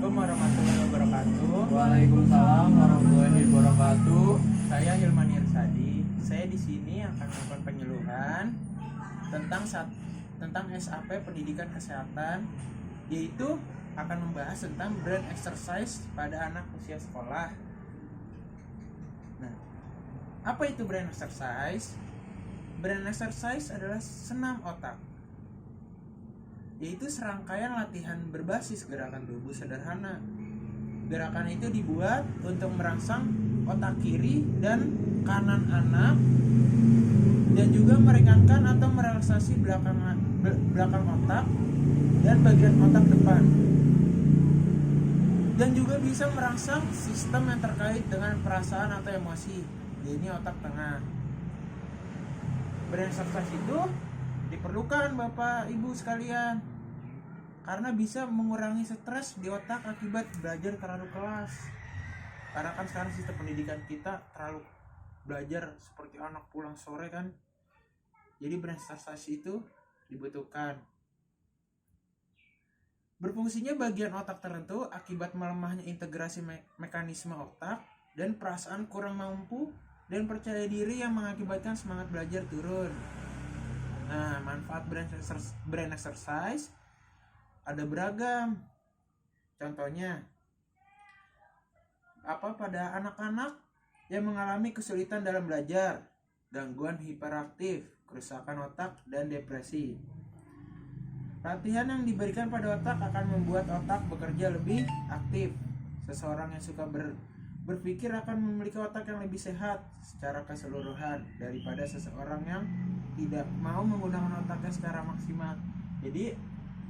Assalamualaikum warahmatullahi wabarakatuh. Waalaikumsalam warahmatullahi wabarakatuh. Saya Hilman Irsadi. Saya di sini akan melakukan penyuluhan tentang SAP Pendidikan Kesehatan, yaitu akan membahas tentang brain exercise pada anak usia sekolah. Nah, apa itu brain exercise? Brain exercise adalah senam otak, yaitu serangkaian latihan berbasis gerakan tubuh sederhana. Gerakan itu dibuat untuk merangsang otak kiri dan kanan anak, dan juga meringankan atau merelaksasi belakang otak dan bagian otak depan, dan juga bisa merangsang sistem yang terkait dengan perasaan atau emosi, yaitu otak tengah. Brain exercise itu diperlukan Bapak Ibu sekalian karena bisa mengurangi stres di otak akibat belajar terlalu kelas. Karena kan sekarang sistem pendidikan kita terlalu belajar seperti anak pulang sore kan. Jadi brain exercise itu dibutuhkan. Berfungsinya bagian otak tertentu akibat melemahnya integrasi mekanisme otak dan perasaan kurang mampu dan percaya diri yang mengakibatkan semangat belajar turun. Nah, manfaat brain exercise ada beragam. Contohnya, pada anak-anak yang mengalami kesulitan dalam belajar, gangguan hiperaktif, kerusakan otak, dan depresi. Latihan yang diberikan pada otak akan membuat otak bekerja lebih aktif. Seseorang yang suka berpikir akan memiliki otak yang lebih sehat secara keseluruhan daripada seseorang yang tidak mau menggunakan otaknya secara maksimal. Jadi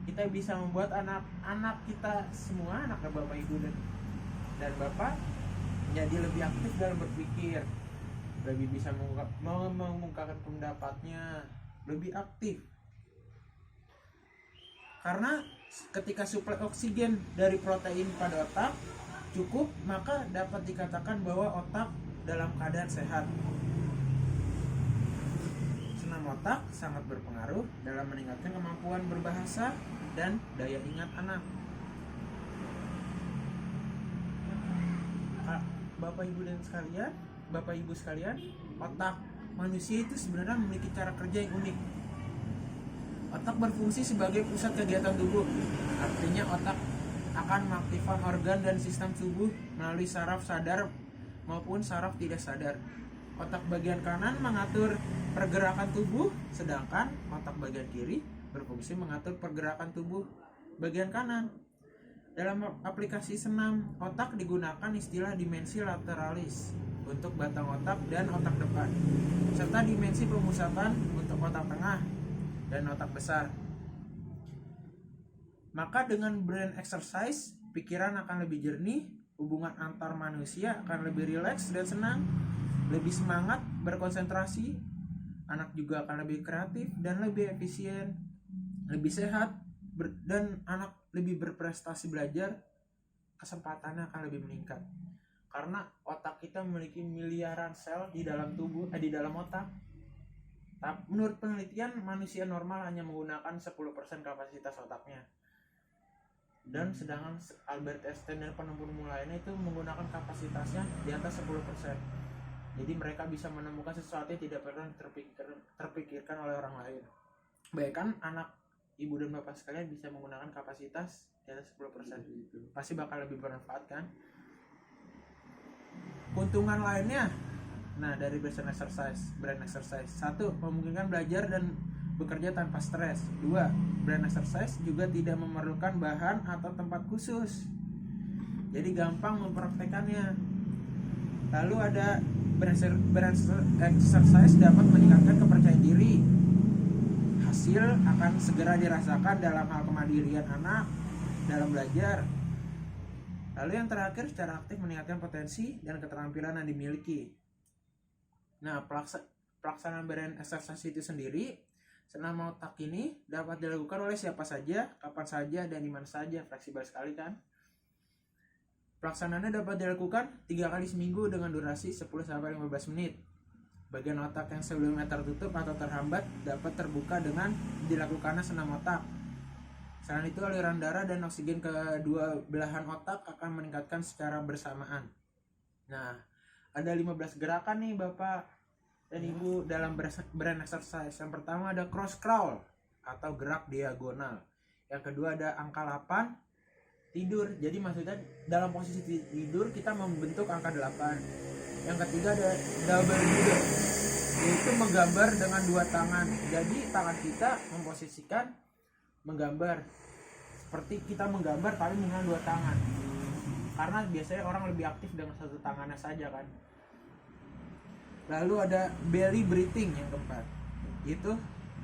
kita bisa membuat anak-anak kita semua, anak Bapak Ibu dan Bapak, menjadi lebih aktif dalam berpikir, lebih bisa mengungkapkan pendapatnya, lebih aktif. Karena ketika suplai oksigen dari protein pada otak cukup, maka dapat dikatakan bahwa otak dalam keadaan sehat. Senam otak sangat berpengaruh dalam meningkatkan kemampuan berbahasa dan daya ingat anak. Bapak Ibu sekalian, otak manusia itu sebenarnya memiliki cara kerja yang unik. Otak berfungsi sebagai pusat kegiatan tubuh. Artinya otak akan mengaktifkan organ dan sistem tubuh melalui saraf sadar maupun saraf tidak sadar. Otak bagian kanan mengatur pergerakan tubuh, sedangkan otak bagian kiri berfungsi mengatur pergerakan tubuh bagian kanan. Dalam aplikasi senam otak digunakan istilah dimensi lateralis untuk batang otak dan otak depan, serta dimensi pemusatan untuk otak tengah dan otak besar. Maka dengan brain exercise, pikiran akan lebih jernih, hubungan antar manusia akan lebih rileks dan senang, lebih semangat berkonsentrasi, anak juga akan lebih kreatif dan lebih efisien, lebih sehat, dan anak lebih berprestasi belajar, kesempatannya akan lebih meningkat. Karena otak kita memiliki miliaran sel di dalam di dalam otak. Menurut penelitian, manusia normal hanya menggunakan 10% kapasitas otaknya. Dan sedangkan Albert Einstein dan penemu lainnya itu menggunakan kapasitasnya di atas 10%. Jadi mereka bisa menemukan sesuatu yang tidak pernah terpikirkan oleh orang lain. Bahkan anak ibu dan bapak sekalian bisa menggunakan kapasitas di atas 10%. Pasti bakal lebih bermanfaat kan? Keuntungan lainnya, nah dari brain exercise. 1. Memungkinkan belajar dan bekerja tanpa stres. 2. Brain exercise juga tidak memerlukan bahan atau tempat khusus, jadi gampang mempraktekannya. Lalu ada brain exercise dapat meningkatkan kepercayaan diri. Hasil akan segera dirasakan dalam hal kemandirian anak dalam belajar. Lalu yang terakhir, secara aktif meningkatkan potensi dan keterampilan yang dimiliki. Nah, pelaksanaan brain exercise itu sendiri, senam otak ini dapat dilakukan oleh siapa saja, kapan saja, dan di mana saja, fleksibel sekali kan. Pelaksanaannya dapat dilakukan 3 kali seminggu dengan durasi 10-15 menit. Bagian otak yang sebelumnya tertutup atau terhambat dapat terbuka dengan dilakukannya senam otak. Selain itu, aliran darah dan oksigen ke dua belahan otak akan meningkatkan secara bersamaan. Nah, ada 15 gerakan nih Bapak dan Ibu dalam brain exercise. Yang pertama ada cross crawl atau gerak diagonal. Yang kedua ada angka 8, tidur. Jadi maksudnya dalam posisi tidur kita membentuk angka 8. Yang ketiga ada double doodle, yaitu menggambar dengan dua tangan. Jadi tangan kita memposisikan menggambar seperti kita menggambar tapi dengan dua tangan. Karena biasanya orang lebih aktif dengan satu tangannya saja kan. Lalu ada belly breathing yang keempat, itu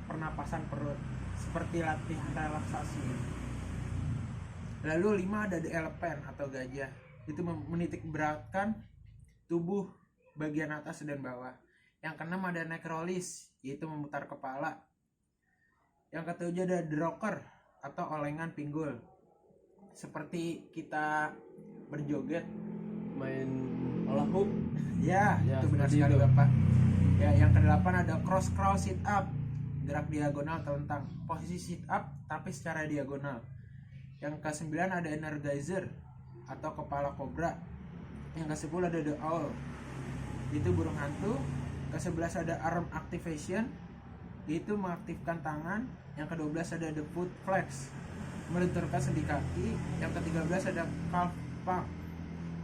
pernapasan perut seperti latihan relaksasi. Lalu 5 ada the elephant atau gajah, itu menitik beratkan tubuh bagian atas dan bawah. Yang keenam ada neck release, yaitu memutar kepala. Yang ketujuh ada the rocker atau olengan pinggul, seperti kita berjoget, main olah hook. ya itu benar seperti sekali itu. Bapak. Ya, yang kedelapan ada cross crawl sit up, gerak diagonal telentang, posisi sit up tapi secara diagonal. Yang ke-9 ada energizer atau kepala kobra. Yang ke-10 ada the owl, itu burung hantu. Ke-11 ada arm activation, itu mengaktifkan tangan. Yang ke-12 ada the foot flex, melenturkan sendi kaki. Yang ke-13 ada calf pump,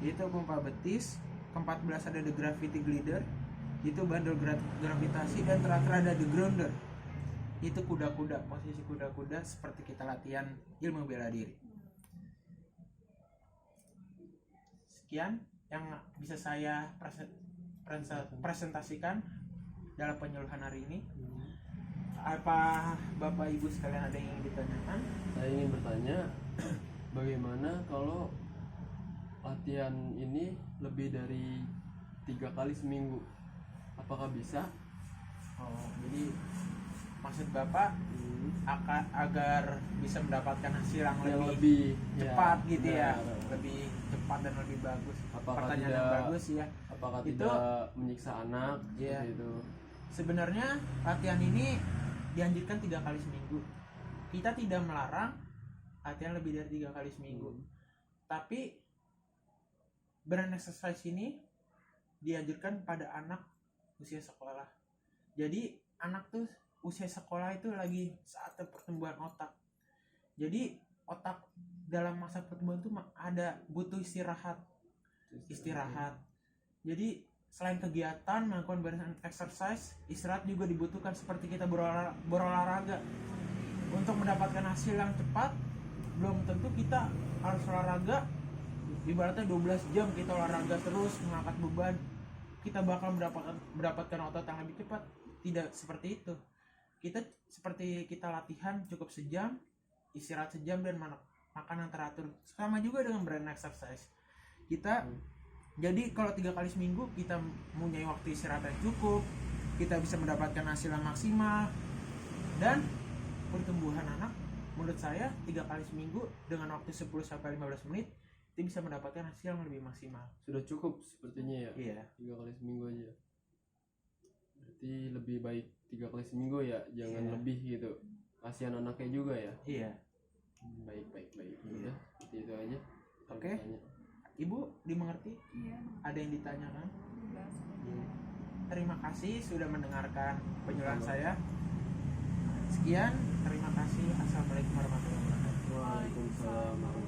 itu pompa betis. Ke-14 ada the gravity glider, itu bandul gravitasi. Dan terakhir ada the grounder, itu kuda-kuda, posisi kuda-kuda seperti kita latihan ilmu bela diri. Sekian yang bisa saya presentasikan dalam penyuluhan hari ini. Apa Bapak Ibu sekalian ada yang ingin ditanyakan? Saya ingin bertanya, bagaimana kalau latihan ini lebih dari 3 kali seminggu? Apakah bisa? Oh, jadi maksud Bapak agar bisa mendapatkan hasil yang Yang lebih lebih cepat gitu ya, benar. lebih cepat dan lebih bagus. Apakah Pertanyaan tidak- yang bagus ya. Apakah Itu- tidak menyiksa anak? Iya. Seperti itu. Sebenarnya latihan ini dianjurkan 3 kali seminggu. Kita tidak melarang latihan lebih dari 3 kali seminggu. Tapi brain exercise ini dianjurkan pada anak usia sekolah. Jadi anak tuh usia sekolah itu lagi saat pertumbuhan otak. Jadi otak dalam masa pertumbuhan tuh ada butuh istirahat. Jadi selain kegiatan melakukan brain exercise, istirahat juga dibutuhkan seperti kita berolahraga. Untuk mendapatkan hasil yang cepat, belum tentu kita harus olahraga ibaratnya 12 jam kita olahraga terus mengangkat beban, kita bakal mendapatkan otot yang lebih cepat. Tidak seperti itu. Kita seperti kita latihan cukup sejam, istirahat sejam, dan makan yang teratur. Sama juga dengan brain exercise. Kita jadi kalau 3 kali seminggu kita mempunyai waktu istirahat yang cukup, kita bisa mendapatkan hasil yang maksimal. Dan pertumbuhan anak menurut saya 3 kali seminggu dengan waktu 10-15 menit itu bisa mendapatkan hasil yang lebih maksimal. Sudah cukup sepertinya ya. Iya. 3 kali seminggu aja. Berarti lebih baik 3 kali seminggu ya, jangan Iya. lebih gitu. Kasihan anaknya juga ya. Iya. Baik. Iya. Udah, itu aja. Oke. Tanya. Ibu dimengerti? Iya, Ada yang ditanyakan? enggak. Terima kasih sudah mendengarkan penyuluhan saya. Sekian, terima kasih. Assalamualaikum warahmatullahi wabarakatuh. Waalaikumsalam warahmatullahi wabarakatuh.